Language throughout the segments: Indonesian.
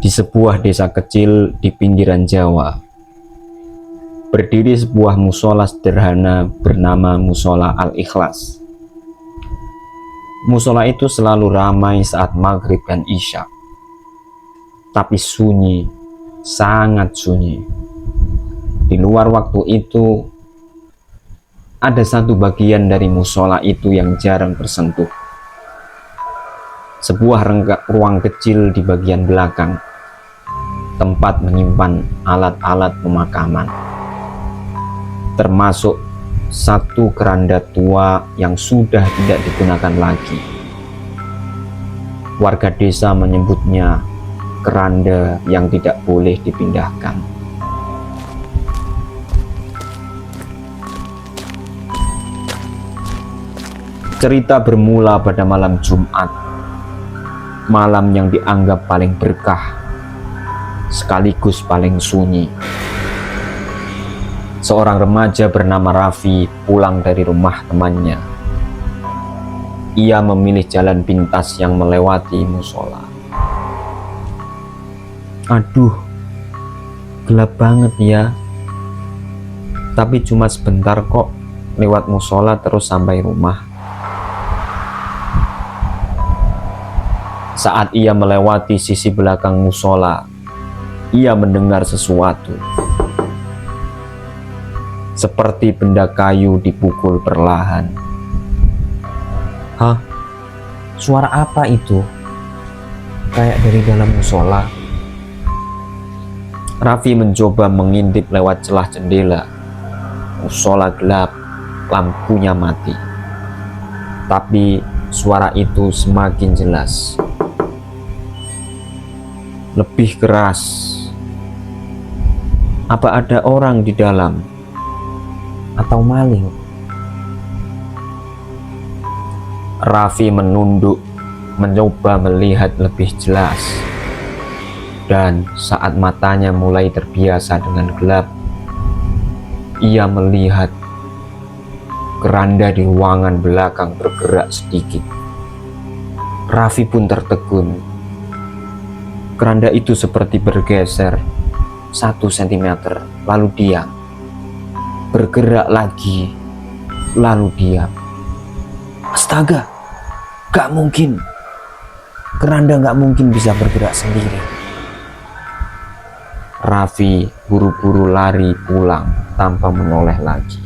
Di sebuah desa kecil di pinggiran Jawa, berdiri sebuah musola sederhana bernama Musola Al-Ikhlas. Musola itu selalu ramai saat maghrib dan isya, tapi sunyi, sangat sunyi. Di luar waktu itu, ada satu bagian dari musola itu yang jarang tersentuh. Sebuah ruang kecil di bagian belakang, tempat menyimpan alat-alat pemakaman, termasuk satu keranda tua yang sudah tidak digunakan lagi. Warga desa menyebutnya keranda yang tidak boleh dipindahkan. Cerita bermula pada malam Jumat, malam yang dianggap paling berkah sekaligus paling sunyi. Seorang remaja bernama Raffi pulang dari rumah temannya. Ia memilih jalan pintas yang melewati musola. Aduh, gelap banget ya. Tapi cuma sebentar kok, lewat musola terus sampai rumah. Saat ia melewati sisi belakang musola, ia mendengar sesuatu. Seperti benda kayu dipukul perlahan. Hah? Suara apa itu? Kayak dari dalam musola. Raffi mencoba mengintip lewat celah jendela. Musola gelap, lampunya mati. Tapi suara itu semakin jelas. Lebih keras. Apa ada orang di dalam? Atau maling? Raffi menunduk, mencoba melihat lebih jelas. Dan saat matanya mulai terbiasa dengan gelap, ia melihat keranda di ruangan belakang bergerak sedikit. Raffi pun tertegun. Keranda itu seperti bergeser 1 cm, lalu diam. Bergerak lagi, lalu diam. Astaga, gak mungkin. Keranda gak mungkin bisa bergerak sendiri. Raffi buru-buru lari pulang tanpa menoleh lagi.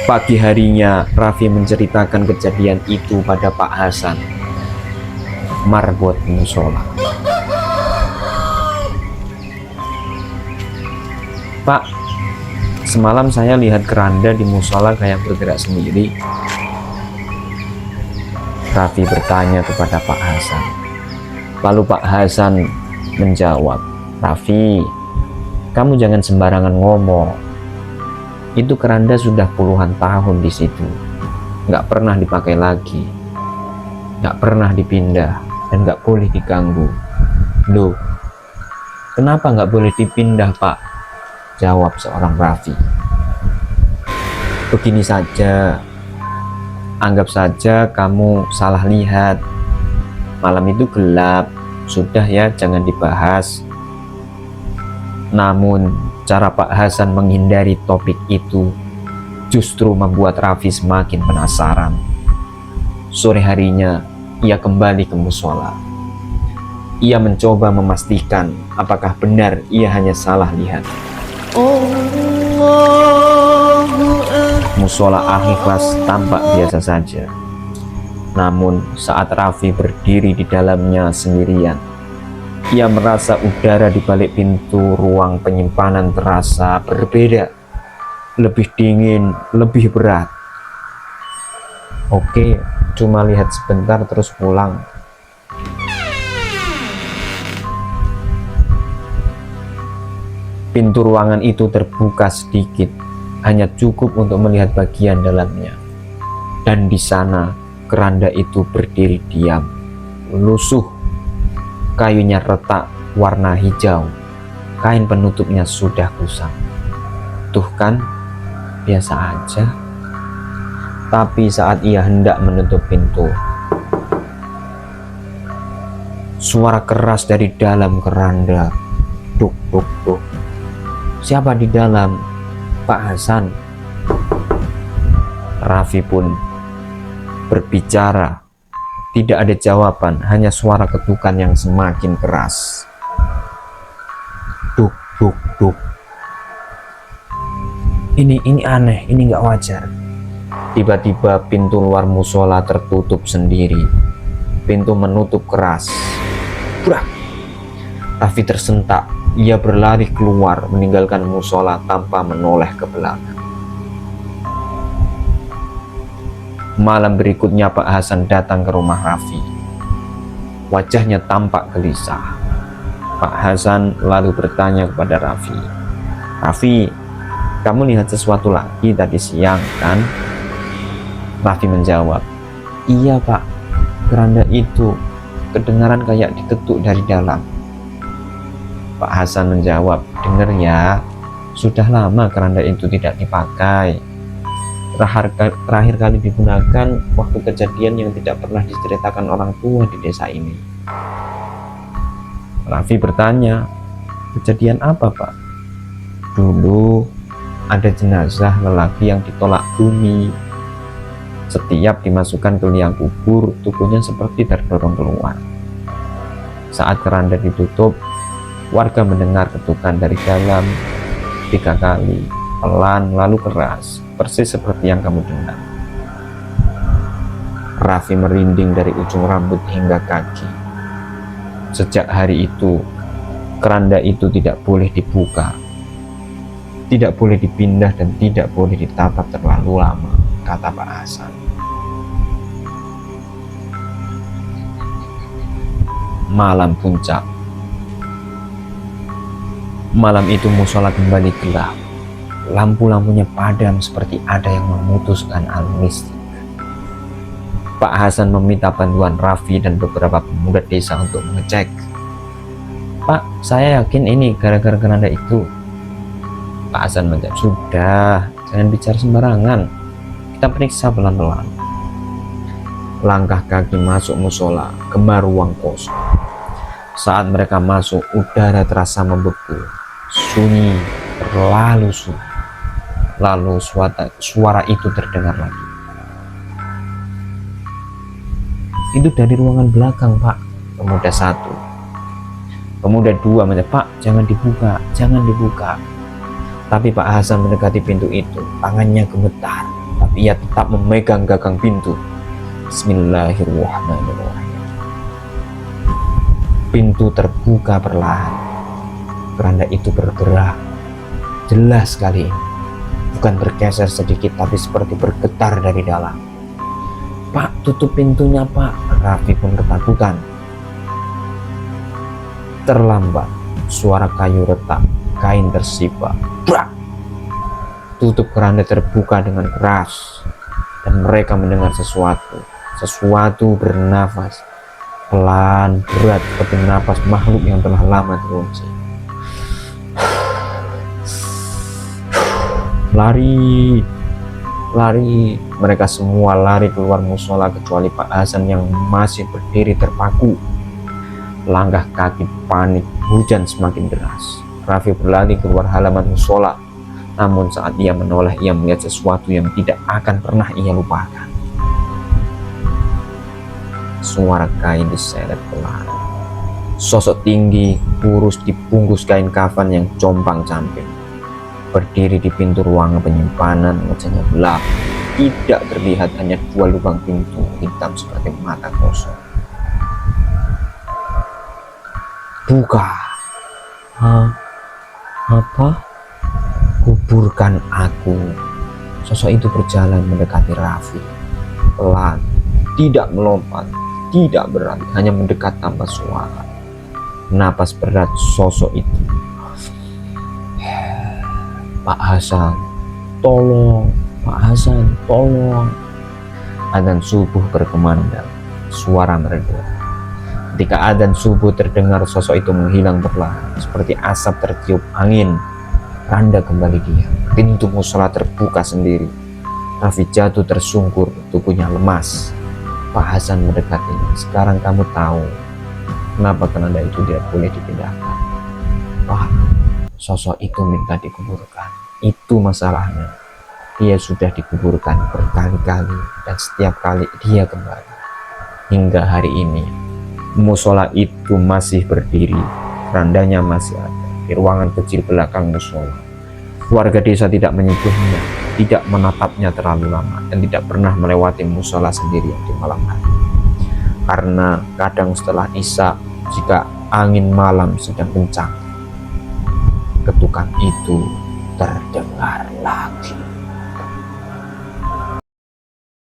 Pagi harinya, Raffi menceritakan kejadian itu pada Pak Hasan, marbot musola. Pak, semalam saya lihat keranda di musola kayak bergerak sendiri. Raffi bertanya kepada Pak Hasan. Lalu Pak Hasan menjawab, Raffi, kamu jangan sembarangan ngomong. Itu keranda sudah puluhan tahun di situ, nggak pernah dipakai lagi, nggak pernah dipindah, dan nggak boleh diganggu. Loh, kenapa nggak boleh dipindah, Pak? Jawab seorang Raffi. Begini saja, anggap saja kamu salah lihat. Malam itu gelap, sudah ya, jangan dibahas. Namun cara Pak Hasan menghindari topik itu justru membuat Raffi semakin penasaran. Sore harinya, ia kembali ke musola. Ia mencoba memastikan apakah benar ia hanya salah lihat. Musola Al-Ikhlas tampak biasa saja. Namun saat Raffi berdiri di dalamnya sendirian, ia merasa udara di balik pintu ruang penyimpanan terasa berbeda, lebih dingin, lebih berat. Oke, cuma lihat sebentar terus pulang. Pintu ruangan itu terbuka sedikit, hanya cukup untuk melihat bagian dalamnya. Dan di sana, keranda itu berdiri diam, lusuh. Kayunya retak, warna hijau. Kain penutupnya sudah kusam. Tuh kan, biasa aja. Tapi saat ia hendak menutup pintu, Suara keras dari dalam keranda. Duk, duk, duk. Siapa di dalam? Pak Hasan. Raffi pun berbicara. Tidak ada jawaban, hanya suara ketukan yang semakin keras. Duk, duk, duk. Ini aneh, ini nggak wajar. Tiba-tiba pintu luar musola tertutup sendiri. Pintu menutup keras. Brak! Raffi tersentak. Ia berlari keluar, meninggalkan musola tanpa menoleh ke belakang. Malam berikutnya Pak Hasan datang ke rumah Raffi. Wajahnya tampak gelisah. Pak Hasan lalu bertanya kepada Raffi, "Raffi, kamu lihat sesuatu lagi tadi siang kan?" Raffi menjawab, "Iya Pak, keranda itu kedengaran kayak diketuk dari dalam." Pak Hasan menjawab, "Dengar ya, sudah lama keranda itu tidak dipakai. Terakhir kali digunakan waktu kejadian yang tidak pernah diceritakan orang tua di desa ini." Raffi bertanya, "Kejadian apa Pak?" "Dulu ada jenazah lelaki yang ditolak bumi. Setiap dimasukkan ke liang kubur, tubuhnya seperti terdorong keluar. Saat keranda ditutup, warga mendengar ketukan dari dalam 3 kali, pelan lalu keras, persis seperti yang kamu dengar." Raffi merinding dari ujung rambut hingga kaki. Sejak hari itu, keranda itu tidak boleh dibuka, tidak boleh dipindah, dan tidak boleh ditatap terlalu lama, kata Pak Hasan. Malam puncak. Malam itu musola kembali gelap. Lampu-lampunya padam seperti ada yang memutuskan alam mistik. Pak Hasan meminta bantuan Raffi dan beberapa pemuda desa untuk mengecek. "Pak, saya yakin ini gara-gara keranda itu." Pak Hasan menjawab, "Sudah, jangan bicara sembarangan. Kita periksa pelan-pelan." Langkah kaki masuk musola, gemar ruang kosong. Saat mereka masuk, udara terasa membeku. Sunyi, terlalu sunyi. Lalu suara itu terdengar lagi. "Itu dari ruangan belakang Pak," pemuda 1. Pemuda 2 menjawab, "Pak, jangan dibuka, jangan dibuka." Tapi Pak Hasan mendekati pintu itu, tangannya gemetar, tapi ia tetap memegang gagang pintu. Bismillahirrahmanirrahim. Pintu terbuka perlahan. Keranda itu bergerak. Jelas sekali ini. Bukan bergeser sedikit, tapi seperti bergetar dari dalam. "Pak, tutup pintunya Pak." Raffi pun ketakutan. Terlambat, suara kayu retak, kain tersibak. Brak! Tutup keranda terbuka dengan keras, dan mereka mendengar sesuatu bernafas pelan, berat, seperti napas makhluk yang telah lama terkunci. "Lari, lari!" Mereka semua lari keluar musola kecuali Pak Hasan yang masih berdiri terpaku. Langkah kaki panik, hujan semakin deras. Raffi berlari keluar halaman musola, namun saat ia menoleh, ia melihat sesuatu yang tidak akan pernah ia lupakan. Suara kain diseret pelan. Sosok tinggi, kurus, dibungkus kain kafan yang compang-camping, berdiri di pintu ruangan penyimpanan. Wajahnya gelap, tidak terlihat, hanya 2 lubang pintu hitam seperti mata kosong. "Buka." "Hah? Apa?" "Kuburkan aku." Sosok itu berjalan mendekati Raffi, pelan, tidak melompat, tidak berlari, hanya mendekat tanpa suara. Napas berat sosok itu. "Pak Hasan, tolong. Pak Hasan, tolong." Adzan subuh berkumandang, suara mereda. Ketika adzan subuh terdengar, sosok itu menghilang perlahan, seperti asap tertiup angin. Keranda kembali diam. Pintu musola terbuka sendiri. Raffi jatuh tersungkur, tubuhnya lemas. Pak Hasan mendekatinya. "Sekarang kamu tahu Kenapa keranda itu tidak boleh dipindahkan? Wah, sosok itu minta dikuburkan. Itu masalahnya. Dia sudah dikuburkan berkali-kali dan setiap kali dia kembali. Hingga hari ini, musola itu masih berdiri, kerandanya masih ada di ruangan kecil belakang musola. Warga desa tidak menyentuhnya, tidak menatapnya terlalu lama, dan tidak pernah melewati musola sendirian di malam hari. Karena kadang setelah isya, jika angin malam sedang kencang, ketukan itu terdengar lagi.